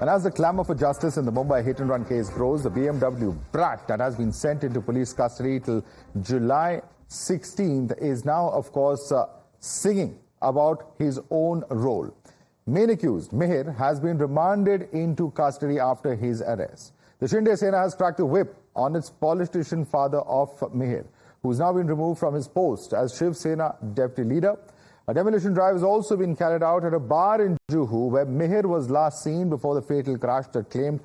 And as the clamour for justice in the Mumbai hit-and-run case grows, the BMW Brat that has been sent into police custody till July 16th is now, of course, singing about his own role. Main accused, Mihir, has been remanded into custody after his arrest. The Shinde Sena has cracked a whip on its politician father of Mihir, who's now been removed from his post as Shiv Sena deputy leader. A demolition drive has also been carried out at a bar in Juhu, where Mihir was last seen before the fatal crash that claimed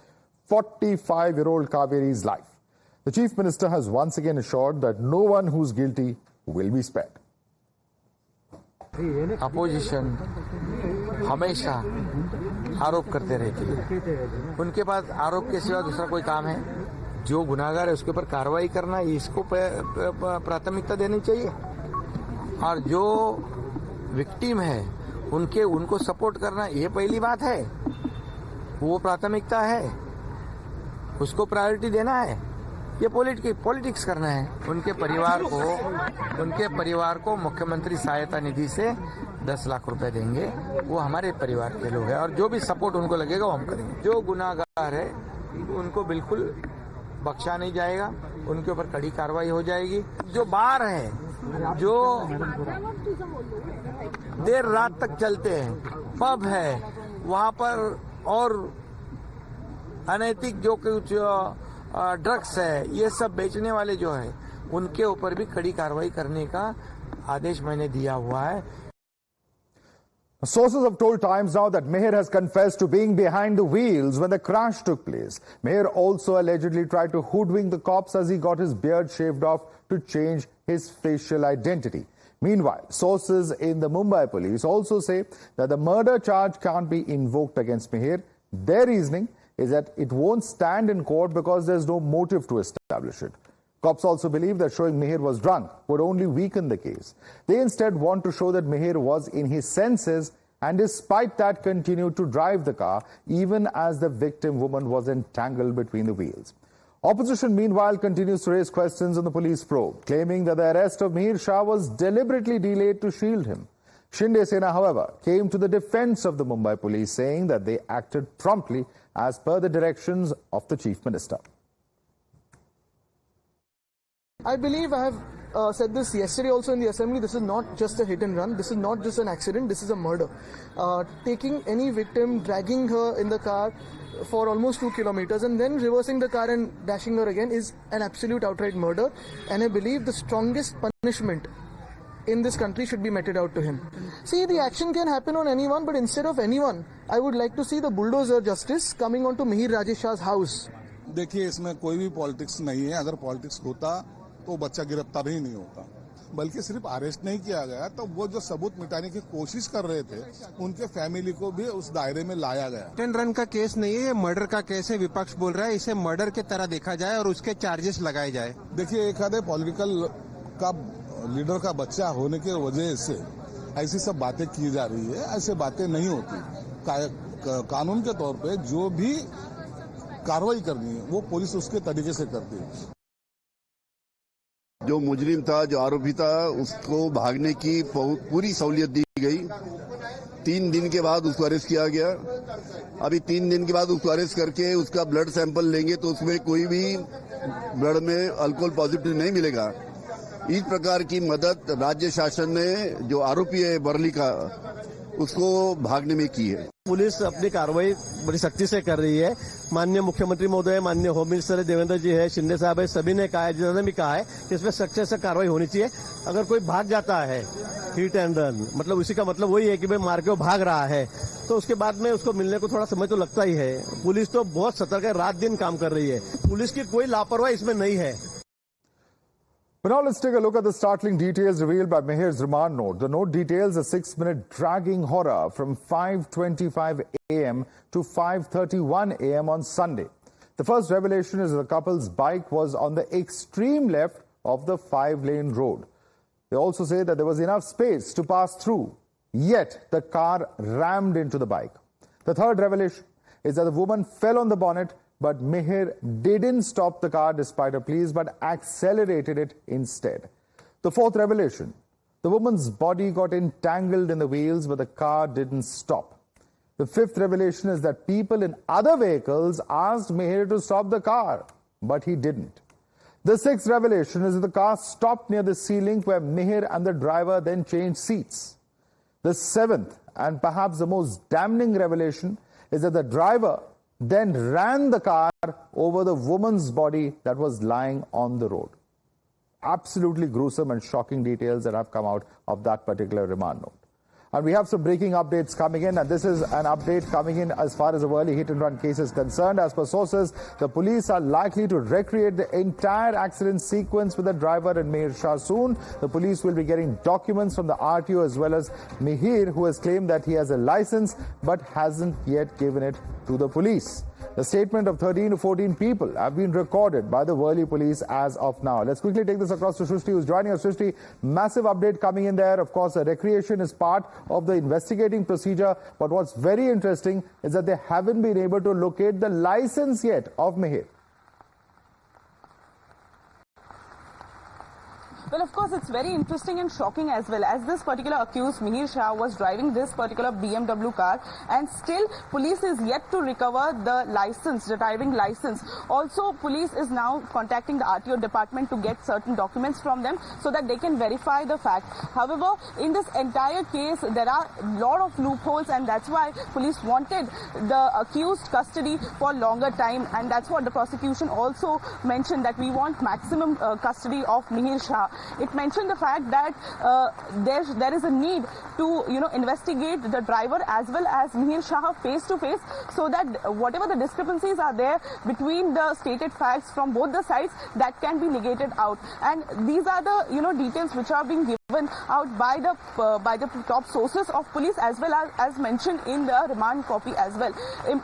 45-year-old Kaveri's life. The Chief Minister has once again assured that no one who's guilty will be spared. Opposition हमेशा आरोप करते रहती है। उनके पास आरोप के सिवा दूसरा कोई काम है? जो गुनाहगार है उसके ऊपर कार्रवाई करना, इसको प्राथमिकता देनी चाहिए। और जो विक्टिम है उनको सपोर्ट करना, ये पहली बात है, वो प्राथमिकता है, उसको प्रायोरिटी देना है। ये पॉलिटिक्स करना है। उनके परिवार को मुख्यमंत्री सहायता निधि से 10 लाख रुपए देंगे। वो हमारे परिवार के लोग हैं और जो भी सपोर्ट उनको लगेगा वो हम करेंगे। जो गुनाहगार है उनको बिल्कुल बख्शा नहीं जाएगा, उनके ऊपर कड़ी कार्रवाई हो जाएगी। जो बार है, जो देर रात तक चलते हैं, पब है, वहां पर और अनैतिक जो कुछ ड्रग्स है, ये सब बेचने वाले जो है, उनके ऊपर भी कड़ी कार्रवाई करने का आदेश मैंने दिया हुआ है। Sources have told Times now that Mihir has confessed to being behind the wheels when the crash took place. Mihir also allegedly tried to hoodwink the cops as he got his beard shaved off to change his facial identity. Meanwhile, sources in the Mumbai police also say that the murder charge can't be invoked against Mihir. Their reasoning is that it won't stand in court because there's no motive to establish it. Cops also believe that showing Mihir was drunk would only weaken the case. They instead want to show that Mihir was in his senses and despite that continued to drive the car even as the victim woman was entangled between the wheels. Opposition meanwhile continues to raise questions on the police probe, claiming that the arrest of Mihir Shah was deliberately delayed to shield him. Shinde Sena, however, came to the defense of the Mumbai police, saying that they acted promptly as per the directions of the Chief Minister. I believe I have said this yesterday also in the assembly. This is not just a hit and run. This is not just an accident. This is a murder. Taking any victim, dragging her in the car for almost 2 kilometers and then reversing the car and dashing her again is an absolute outright murder. And I believe the strongest punishment in this country should be meted out to him. See, the action can happen on anyone, but instead of anyone, I would like to see the bulldozer justice coming onto Mihir Rajesh Shah's house. देखिए, इसमें कोई भी politics नहीं है। अगर politics होता तो बच्चा गिरफ्तार ही नहीं होता, बल्कि सिर्फ अरेस्ट नहीं किया गया, तो वो जो सबूत मिटाने की कोशिश कर रहे थे उनके फैमिली को भी उस दायरे में लाया गया। हिट एंड रन का केस नहीं है, ये मर्डर का केस है। विपक्ष बोल रहा है इसे मर्डर की तरह देखा जाए और उसके चार्जेस लगाए जाए। देखिए, एक आधे पॉलिटिकल का लीडर का बच्चा होने की वजह से ऐसी सब बातें की जा रही है। ऐसे बातें नहीं होती। कानून के तौर पे जो भी कार्रवाई करनी है वो पुलिस उसके तरीके से करती है। जो मुजरिम था, जो आरोपी था, उसको भागने की पूरी सहूलियत दी गई। 3 दिन के बाद उसको अरेस्ट किया गया। अभी 3 दिन के बाद उसको अरेस्ट करके उसका ब्लड सैंपल लेंगे तो उसमें कोई भी ब्लड में अल्कोहल पॉजिटिव नहीं मिलेगा। इस प्रकार की मदद राज्य शासन ने जो आरोपी है बरली का, उसको भागने में की है। पुलिस अपनी कार्रवाई बड़ी सख्ती से कर रही है। माननीय मुख्यमंत्री महोदय, माननीय होम मिनिस्टर देवेंद्र जी है, शिंदे साहब है, सभी ने कहा है, जिन्होंने भी कहा है कि इसमें सख्ती से कार्रवाई होनी चाहिए। अगर कोई भाग जाता है हिट एंड रन, मतलब उसी का मतलब वही है कि भाई मार के वो भाग रहा है, तो उसके बाद में उसको मिलने को थोड़ा समय तो लगता ही है। पुलिस तो बहुत सतर्क है, रात दिन काम कर रही है। पुलिस की कोई लापरवाही इसमें नहीं है। But now let's take a look at the startling details revealed by Mihir's remand note. The note details a 6-minute dragging horror from 5:25 a.m. to 5:31 a.m. on Sunday. The first revelation is the couple's bike was on the extreme left of the 5-lane road. They also say that there was enough space to pass through, yet the car rammed into the bike. The third revelation is that the woman fell on the bonnet, but Mihir didn't stop the car despite her pleas, but accelerated it instead. The fourth revelation, the woman's body got entangled in the wheels, but the car didn't stop. The fifth revelation is that people in other vehicles asked Mihir to stop the car, but he didn't. The sixth revelation is that the car stopped near the ceiling where Mihir and the driver then changed seats. The seventh and perhaps the most damning revelation is that the driver then ran the car over the woman's body that was lying on the road. Absolutely gruesome and shocking details that have come out of that particular remand note. And we have some breaking updates coming in, and this is an update coming in as far as the Worli hit-and-run case is concerned. As per sources, the police are likely to recreate the entire accident sequence with the driver and Mihir Shah soon. The police will be getting documents from the RTO as well as Mihir, who has claimed that he has a license but hasn't yet given it to the police. The statement of 13 to 14 people have been recorded by the Worli police as of now. Let's quickly take this across to Shrishti, who's joining us. Shrishti, massive update coming in there. Of course, the recreation is part of the investigating procedure. But what's very interesting is that they haven't been able to locate the license yet of Mihir. Well, of course, it's very interesting and shocking as well, as this particular accused, Mihir Shah, was driving this particular BMW car, and still police is yet to recover the license, the driving license. Also, police is now contacting the RTO department to get certain documents from them so that they can verify the fact. However, in this entire case, there are a lot of loopholes, and that's why police wanted the accused custody for longer time, and that's what the prosecution also mentioned, that we want maximum custody of Mihir Shah. It mentioned the fact that there is a need to investigate the driver as well as Mihir Shah face to face, so that whatever the discrepancies are there between the stated facts from both the sides, that can be negated out. And these are the details which are being given out by the top sources of police as well as mentioned in the remand copy as well.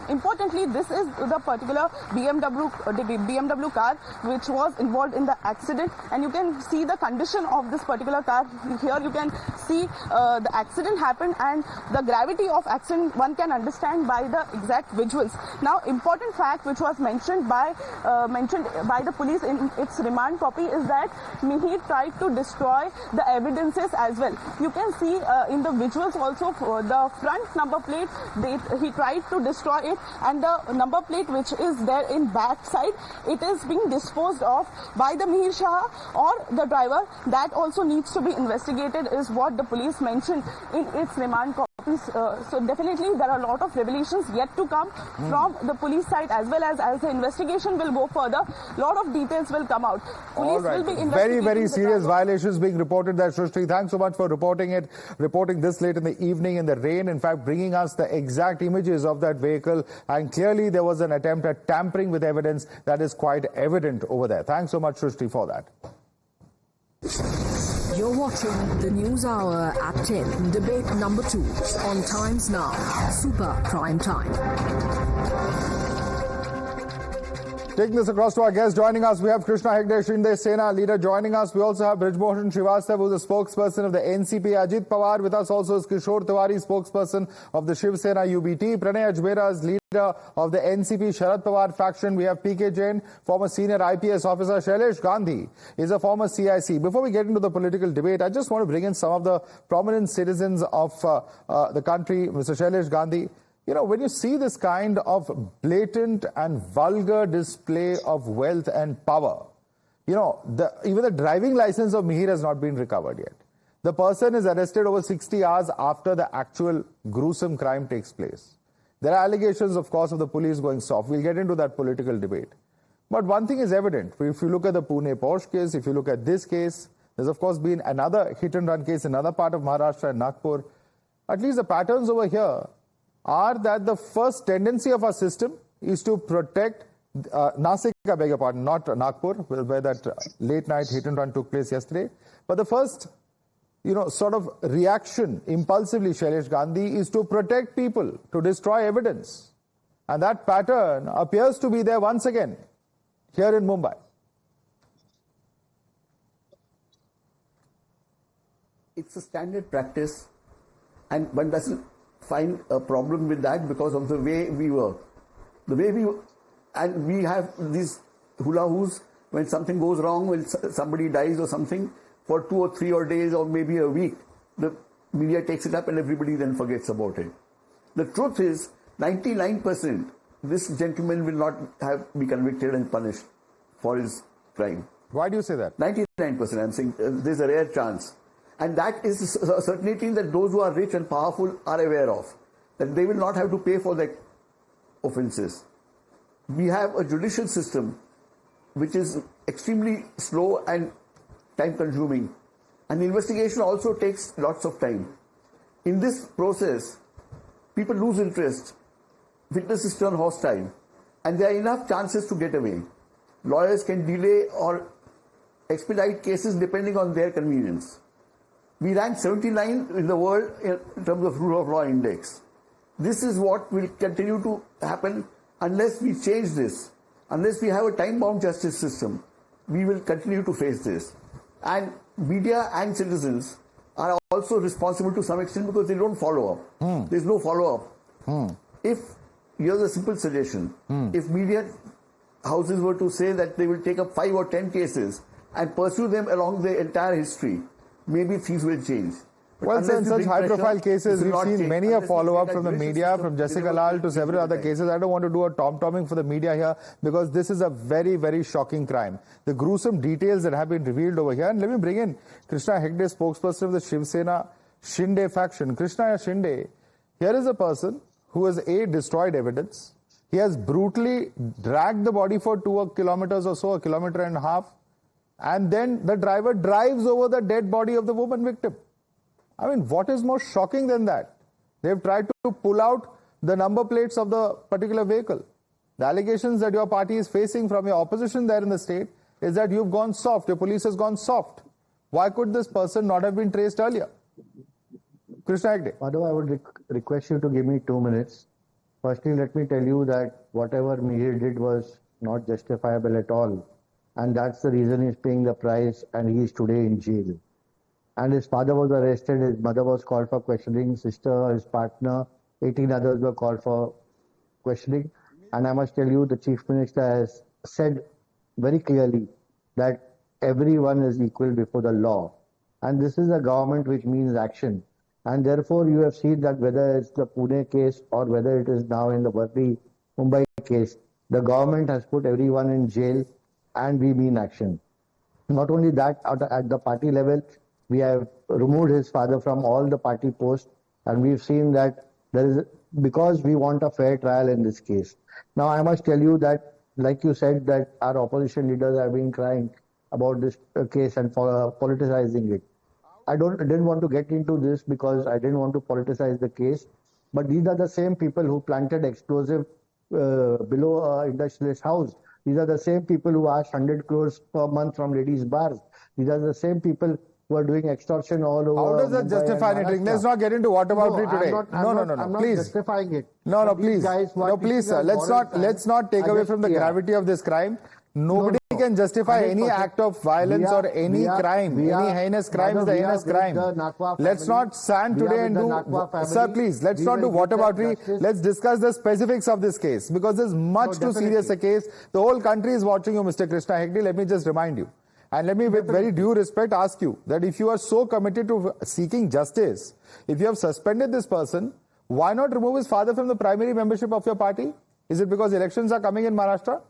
Importantly, this is the particular BMW car which was involved in the accident, and you can see the condition of this particular car. Here you can see the accident happened, and the gravity of accident one can understand by the exact visuals. Now, important fact which was mentioned by the police in its remand copy is that Mihir tried to destroy the evidences as well. You can see in the visuals also the front number plate, he tried to destroy it, and the number plate which is there in back side, it is being disposed of by the Mihir Shah or the driver. That also needs to be investigated, is what the police mentioned in its remand copies. So definitely there are a lot of revelations yet to come from the police side, as well as the investigation will go further. A lot of details will come out. Police will be investigating. Very serious violations being reported there, Shrishti. Thanks so much for reporting this late in the evening in the rain. In fact, bringing us the exact images of that vehicle. And clearly there was an attempt at tampering with evidence that is quite evident over there. Thanks so much, Shrishti, for that. You're watching the News Hour at 10, debate number 2 on Times Now, Super Prime Time. Taking this across to our guests joining us, we have Krishna Hegde, Shinde Sena leader joining us. We also have Brijmohan Srivastav, who is the spokesperson of the NCP. Ajit Pawar with us also is Kishore Tiwari, spokesperson of the Shiv Sena UBT. Pranay Ajmera is leader of the NCP Sharad Pawar faction. We have PK Jain, former senior IPS officer. Shailesh Gandhi is a former CIC. Before we get into the political debate, I just want to bring in some of the prominent citizens of the country. Mr. Shailesh Gandhi, when you see this kind of blatant and vulgar display of wealth and power, even the driving license of Mihir has not been recovered yet. The person is arrested over 60 hours after the actual gruesome crime takes place. There are allegations, of course, of the police going soft. We'll get into that political debate. But one thing is evident. If you look at the Pune Porsche case, if you look at this case, there's, of course, been another hit-and-run case in another part of Maharashtra and Nagpur. At least the patterns over here are that the first tendency of our system is to protect Nasik, I beg your pardon, not Nagpur, where that late night hit and run took place yesterday. But the first, sort of reaction impulsively, Shailesh Gandhi, is to protect people, to destroy evidence. And that pattern appears to be there once again here in Mumbai. It's a standard practice, and one doesn't find a problem with that because of the way we work. And we have these hula hoos when something goes wrong, when somebody dies or something, for 2 or 3 days or maybe a week, the media takes it up and everybody then forgets about it. The truth is, 99%, this gentleman will not be convicted and punished for his crime. Why do you say that? 99%, I'm saying there's a rare chance. And that is a certainty that those who are rich and powerful are aware of, that they will not have to pay for their offences. We have a judicial system which is extremely slow and time consuming. And investigation also takes lots of time. In this process, people lose interest, witnesses turn hostile, and there are enough chances to get away. Lawyers can delay or expedite cases depending on their convenience. We rank 79 in the world in terms of rule of law index. This is what will continue to happen unless we change this. Unless we have a time-bound justice system, we will continue to face this. And media and citizens are also responsible to some extent because they don't follow up. There's no follow-up. If, here's a simple suggestion, if media houses were to say that they will take up 5 or 10 cases and pursue them along the entire history, maybe things will change. Well, sir, in such high-profile cases, we've seen many a follow-up from the media, from Jessica Lal to several other cases. I don't want to do a tom-tomming for the media here because this is a very, very shocking crime. The gruesome details that have been revealed over here. And let me bring in Krishna Hegde, spokesperson of the Shiv Sena Shinde faction. Krishna Shinde, here is a person who has destroyed evidence. He has brutally dragged the body for 2 kilometers or so, 1.5 kilometers, and then the driver drives over the dead body of the woman victim. I mean, what is more shocking than that? They've tried to pull out the number plates of the particular vehicle. The allegations that your party is facing from your opposition there in the state is that you've gone soft, your police has gone soft. Why could this person not have been traced earlier? Krishna Hegde. Madhav, I would request you to give me 2 minutes. Firstly, let me tell you that whatever Mihir did was not justifiable at all. And that's the reason he's paying the price and he is today in jail. And his father was arrested, his mother was called for questioning, sister, his partner, 18 others were called for questioning. And I must tell you, the Chief Minister has said very clearly that everyone is equal before the law. And this is a government which means action. And therefore, you have seen that whether it's the Pune case or whether it is now in the Mumbai case, the government has put everyone in jail and we mean action. Not only that, at the party level, we have removed his father from all the party posts, and we've seen that there is, because we want a fair trial in this case. Now, I must tell you that, like you said, that our opposition leaders have been crying about this case and politicizing it. I didn't want to get into this because I didn't want to politicize the case, but these are the same people who planted explosive below an industrialist house. These are the same people who asked 100 crores per month from ladies' bars. These are the same people who are doing extortion all over. How does that justify anything? Let's not get into whataboutery today. I'm please. Not justifying it. No, please. Please, sir. Let's not take away from the gravity of this crime. Nobody can justify any act of violence or any crime. Any heinous crime is a heinous crime. Let's not stand today and do... Sir, please, let's not do whataboutery. Let's discuss the specifics of this case because this is much too serious a case. The whole country is watching you, Mr. Krishna Hegde. Let me just remind you. And let me, with very due respect, ask you that if you are so committed to seeking justice, if you have suspended this person, why not remove his father from the primary membership of your party? Is it because elections are coming in Maharashtra?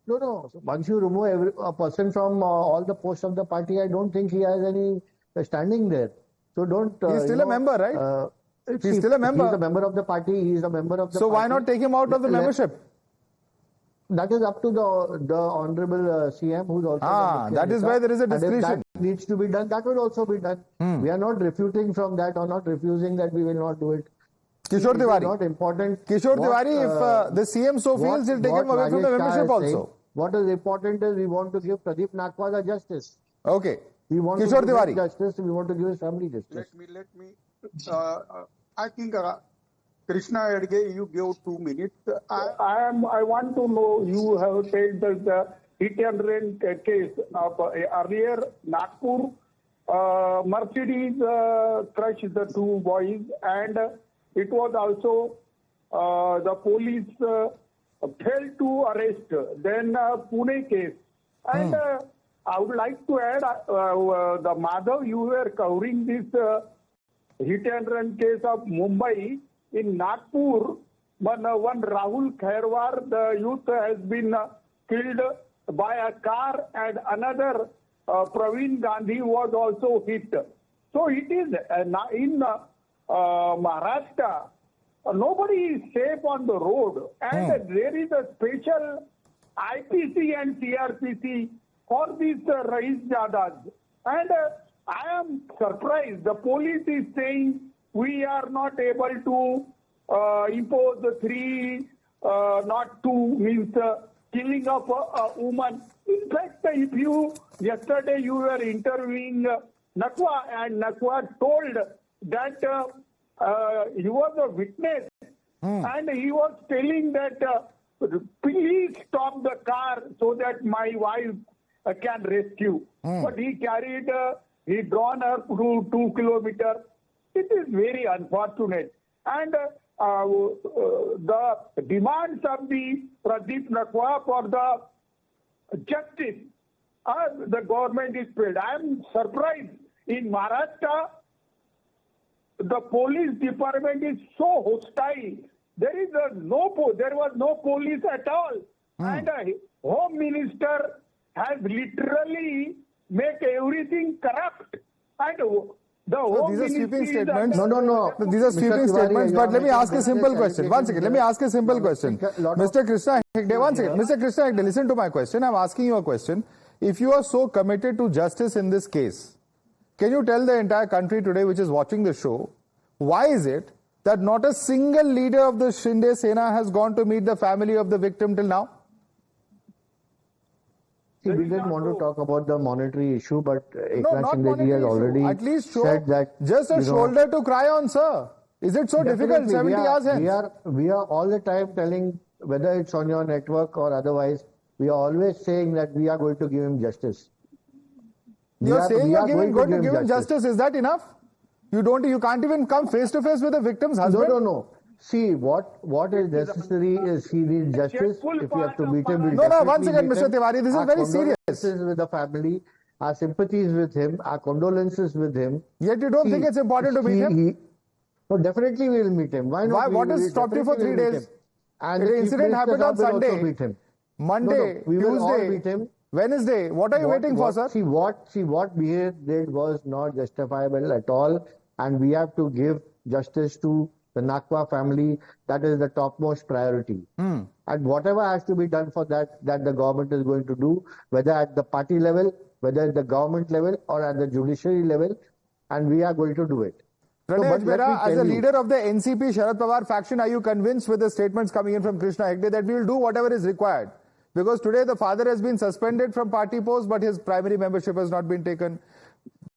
No. Once you remove a person from all the posts of the party, I don't think he has any standing there. So don't... He's still a member, right? He's still a member. He's a member of the party. He's a member of the So party. why not take him out of the membership? That is up to the Honorable CM, who's also that is where there is a discretion. And if that needs to be done, that will also be done. We are not refuting from that or not refusing that we will not do it. Kishore Tiwari. Not important. Kishore Tiwari, if the CM so feels, he'll take him away from the membership also. What is important is we want to give Pradeep Nakwada justice. Okay. We want Kishore to give Tiwari. justice. We want to give his family justice. Let me. I think Krishna Hegde, you gave 2 minutes. I want to know. You have said that the hit and run case of earlier Nagpur Mercedes crushed the 2 boys, and it was also the police failed to arrest. Then Pune case, and I would like to add the Madhav, you were covering this hit and run case of Mumbai. in Nagpur, one Rahul Khairwar, the youth has been killed by a car, and another Praveen Gandhi was also hit. So it is in Maharashtra, nobody is safe on the road, and there is a special IPC and CRPC for these Rais Jadas. And I am surprised. The police is saying we are not able to impose the 302 means killing of a woman. In fact, yesterday you were interviewing Nakwa, and Nakwa told that he was a witness, and he was telling that please stop the car so that my wife can rescue. But he drawn her to 2 kilometers. It is very unfortunate. And the demands of the Pradeep Nakwa for the justice, the government is paid. I am surprised. In Maharashtra, the police department is so hostile. There was no police at all. And Home Minister has literally make everything corrupt. And the Home these are sweeping Ministry statements. No. These are sweeping statements, but let me ask a simple question. One second, let me ask a simple question. Mr. Krishna Hegde, one second. Mr. Krishna Hegde, listen to my question. I'm asking you a question. If you are so committed to justice in this case, can you tell the entire country today which is watching the show, why is it that not a single leader of the Shinde Sena has gone to meet the family of the victim till now? See, we didn't want to talk about the monetary issue, but Eknath Shinde has already at least said that just a shoulder to cry on, sir. Is it so difficult? 70 hours hence. We are all the time telling, whether it's on your network or otherwise, we are always saying that we are going to give him justice. You're saying you're going to give him justice. Is that enough? You can't even come face to face with the victim's husband? No. See, what is necessary is he needs justice. If you have to meet him, we'll No, once again, Mr. Tiwari, this is very serious. Our condolences with the family, our sympathies with him, our condolences with him. Yet you don't think it's important to meet him? No, definitely we will meet him. Why not? What has stopped you for 3 days? And the incident happened on Sunday, Monday, we will all Tuesday, meet him. Wednesday. What are you waiting for, sir? See what Mihir did was not justifiable at all, and we have to give justice to the Nakwa family. That is the topmost priority. And whatever has to be done for that the government is going to do, whether at the party level, whether at the government level, or at the judiciary level, and we are going to do it. Pranay Ajmera, as a leader of the NCP Sharad Pawar faction, are you convinced with the statements coming in from Krishna Hegde that we will do whatever is required? Because today the father has been suspended from party post, but his primary membership has not been taken.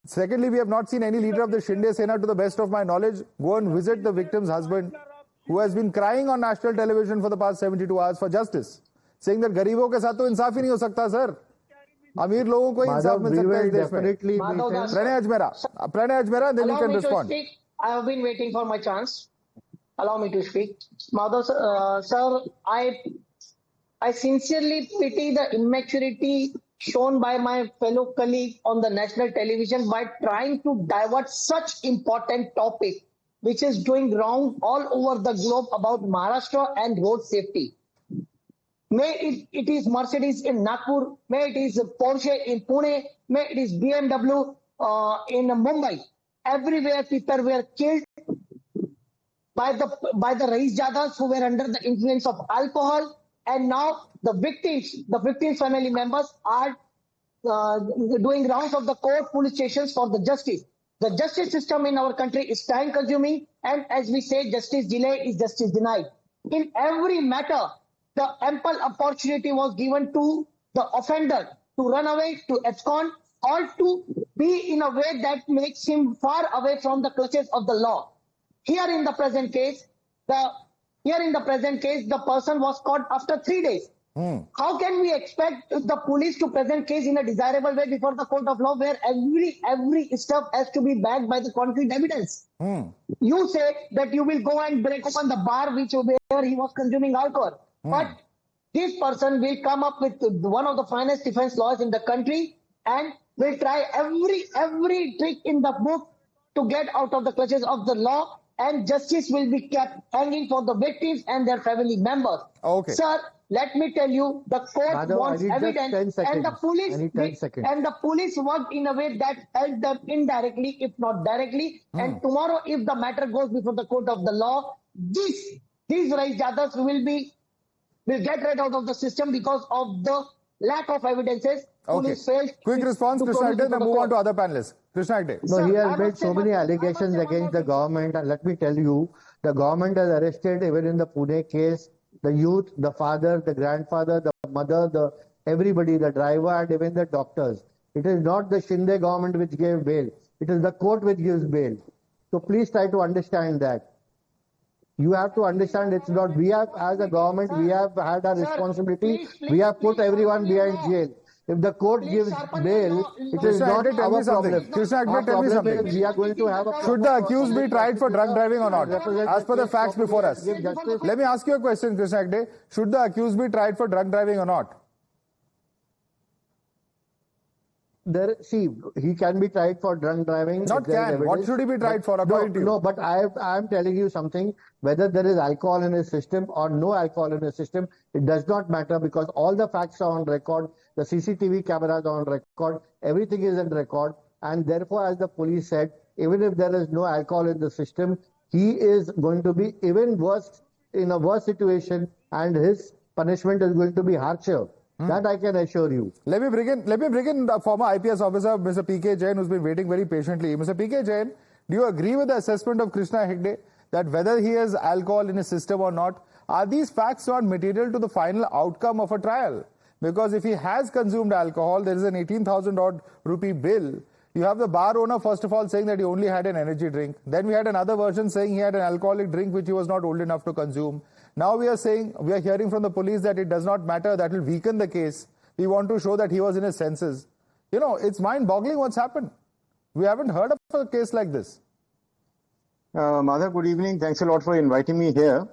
Secondly, we have not seen any leader of the Shinde Sena, to the best of my knowledge, go and visit the victim's husband, who has been crying on national television for the past 72 hours for justice, saying that गरीबों के साथ तो इंसाफ ही नहीं हो सकता, sir. अमीर लोगों को इंसाफ मिल सकता है इस देश में. Pranay Ajmera, then you can respond. I have been waiting for my chance. Allow me to speak. Madhav, sir, I sincerely pity the immaturity shown by my fellow colleague on the national television by trying to divert such important topic, which is doing wrong all over the globe about Maharashtra and road safety. May it is Mercedes in Nagpur, may it is Porsche in Pune, may it is BMW in Mumbai. Everywhere people were killed by the Rais Jadas who were under the influence of alcohol, and now the victims' family members are doing rounds of the court, police stations for the justice. The justice system in our country is time consuming, and as we say, justice delayed is justice denied. In every matter, the ample opportunity was given to the offender to run away, to abscond, or to be in a way that makes him far away from the clutches of the law. Here in the present case, the person was caught after 3 days. How can we expect the police to present case in a desirable way before the court of law, where every stuff has to be backed by the concrete evidence? You say that you will go and break open the bar where he was consuming alcohol, but this person will come up with one of the finest defense lawyers in the country and will try every trick in the book to get out of the clutches of the law and justice will be kept hanging for the victims and their family members. Okay. Sir, let me tell you, the court Madhav, wants I need just evidence, 10 seconds. and the police I need 10 seconds. and the police worked in a way that helped them indirectly, if not directly. And tomorrow, if the matter goes before the court of the law, these Raijadas will get right out of the system because of the lack of evidences. Okay. Quick response, Krishna Agde, then move on to other panelists. Krishna Agde. No, he has made so many allegations against the government, and let me tell you, the government has arrested, even in the Pune case, the youth, the father, the grandfather, the mother, everybody, the driver, and even the doctors. It is not the Shinde government which gave bail. It is the court which gives bail. So please try to understand that. You have to understand it's not, we have, as a government, we have had our responsibility. We have put everyone behind jail. If the court gives bail, it is not our problem. Krishna Agde, tell me something. We are going to have a Should the accused be tried for drunk driving or not? As per the facts before us. Let me ask you a question, Krishna Agde. Should the accused be tried for drunk driving or not? See, he can be tried for drunk driving. Not can. What should he be tried for according to you? No, but I am telling you something. Whether there is alcohol in his system or no alcohol in his system, it does not matter because all the facts are on record. The CCTV cameras are on record. Everything is on record. And therefore, as the police said, even if there is no alcohol in the system, he is going to be even worse, in a worse situation, and his punishment is going to be harsher. That I can assure you. Let me bring in the former IPS officer, Mr. PK Jain, who's been waiting very patiently. Mr. PK Jain, do you agree with the assessment of Krishna Agde that whether he has alcohol in his system or not, are these facts not material to the final outcome of a trial? Because if he has consumed alcohol, there is an 18,000 odd rupee bill. You have the bar owner, first of all, saying that he only had an energy drink. Then we had another version saying he had an alcoholic drink which he was not old enough to consume. Now we are hearing from the police that it does not matter, that will weaken the case. We want to show that he was in his senses. You know, it's mind-boggling what's happened. We haven't heard of a case like this. Madhav, good evening. Thanks a lot for inviting me here.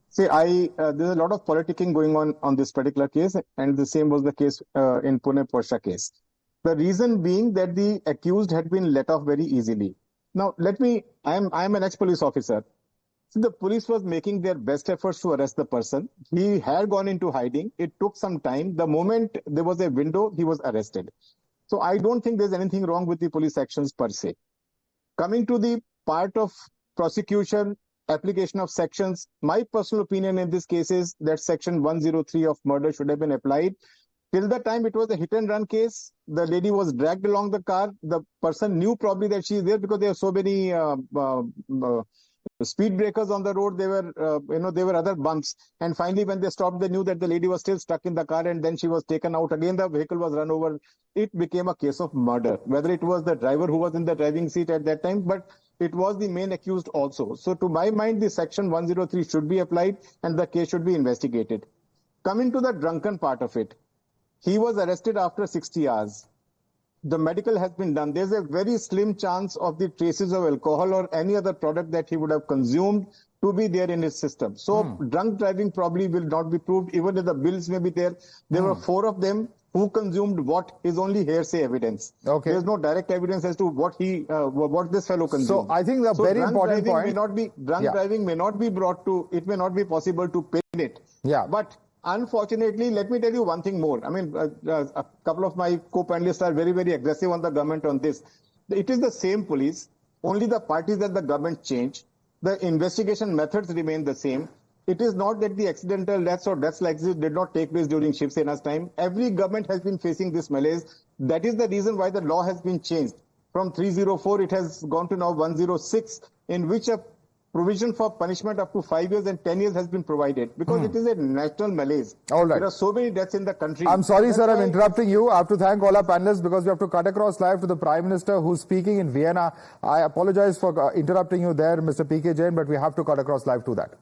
See, there's a lot of politicking going on this particular case, and the same was the case in Pune Porsche case. The reason being that the accused had been let off very easily. Now, I'm an ex-police officer. So the police was making their best efforts to arrest the person. He had gone into hiding. It took some time. The moment there was a window, he was arrested. So I don't think there's anything wrong with the police actions per se. Coming to the part of prosecution, application of sections, my personal opinion in this case is that section 103 of murder should have been applied. Till the time it was a hit and run case, the lady was dragged along the car. The person knew probably that she is there because there are so many speed breakers on the road. There were other bumps. And finally, when they stopped, they knew that the lady was still stuck in the car, and then she was taken out. Again, the vehicle was run over. It became a case of murder, whether it was the driver who was in the driving seat at that time, but it was the main accused also. So to my mind, the section 103 should be applied and the case should be investigated. Coming to the drunken part of it, he was arrested after 60 hours. The medical has been done. There's a very slim chance of the traces of alcohol or any other product that he would have consumed to be there in his system. So drunk driving probably will not be proved, even if the bills may be there. There were 4 of them. Who consumed what is only hearsay evidence. Okay. There's no direct evidence as to what this fellow consumed. So I think the very important point. Driving may not be brought to, it may not be possible to pin it. Yeah. But unfortunately, let me tell you one thing more. I mean, a couple of my co-panelists are very, very aggressive on the government on this. It is the same police, only the parties that the government changed. The investigation methods remain the same. It is not that the accidental deaths or deaths like this did not take place during Shiv Sena's time. Every government has been facing this malaise. That is the reason why the law has been changed. From 304, it has gone to now 106, in which a provision for punishment up to 5 years and 10 years has been provided, because it is a national malaise. All right. There are so many deaths in the country. I'm sorry, sir, I'm interrupting you. I have to thank all our panelists because we have to cut across live to the Prime Minister who's speaking in Vienna. I apologize for interrupting you there, Mr. PK Jain, but we have to cut across live to that.